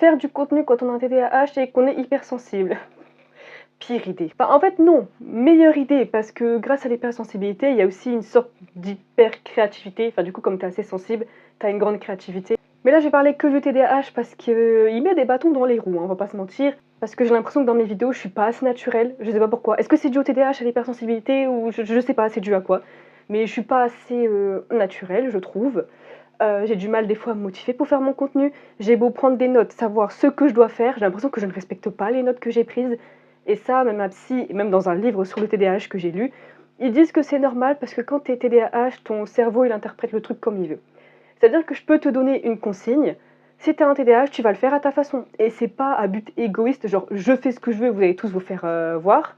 Faire du contenu quand on a un TDAH et qu'on est hypersensible. Pire idée. Enfin, en fait, non, meilleure idée, parce que grâce à l'hypersensibilité, il y a aussi une sorte d'hyper-créativité. Enfin, du coup, comme tu es assez sensible, tu as une grande créativité. Mais là, j'ai parlé que du TDAH parce qu'il met des bâtons dans les roues, hein, on va pas se mentir. Parce que j'ai l'impression que dans mes vidéos, je suis pas assez naturelle. Je sais pas pourquoi. Est-ce que c'est dû au TDAH, à l'hypersensibilité, ou je sais pas, c'est dû à quoi. Mais je suis pas assez naturelle, je trouve. J'ai du mal des fois à me motiver pour faire mon contenu. J'ai beau prendre des notes, savoir ce que je dois faire, j'ai l'impression que je ne respecte pas les notes que j'ai prises. Et ça, même ma psy, et même dans un livre sur le TDAH que j'ai lu, ils disent que c'est normal parce que quand tu es TDAH, ton cerveau il interprète le truc comme il veut. C'est-à-dire que je peux te donner une consigne, si tu as un TDAH, tu vas le faire à ta façon. Et c'est pas à but égoïste, genre je fais ce que je veux, vous allez tous vous faire voir.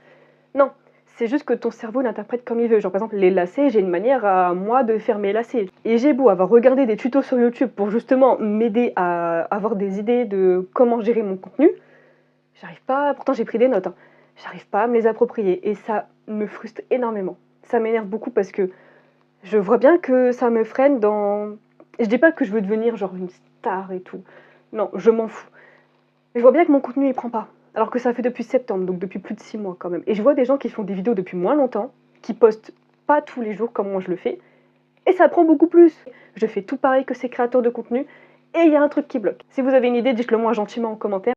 Non, c'est juste que ton cerveau l'interprète comme il veut. Genre par exemple les lacets, j'ai une manière à moi de faire mes lacets. Et j'ai beau avoir regardé des tutos sur YouTube pour justement m'aider à avoir des idées de comment gérer mon contenu, j'arrive pas, pourtant j'ai pris des notes, hein, j'arrive pas à me les approprier. Et ça me frustre énormément. Ça m'énerve beaucoup parce que je vois bien que ça me freine dans... Je dis pas que je veux devenir genre une star et tout. Non, je m'en fous. Je vois bien que mon contenu il prend pas. Alors que ça fait depuis septembre, donc depuis plus de 6 mois quand même. Et je vois des gens qui font des vidéos depuis moins longtemps, qui postent pas tous les jours comme moi je le fais, et ça prend beaucoup plus. Je fais tout pareil que ces créateurs de contenu, et il y a un truc qui bloque. Si vous avez une idée, dites-le moi gentiment en commentaire.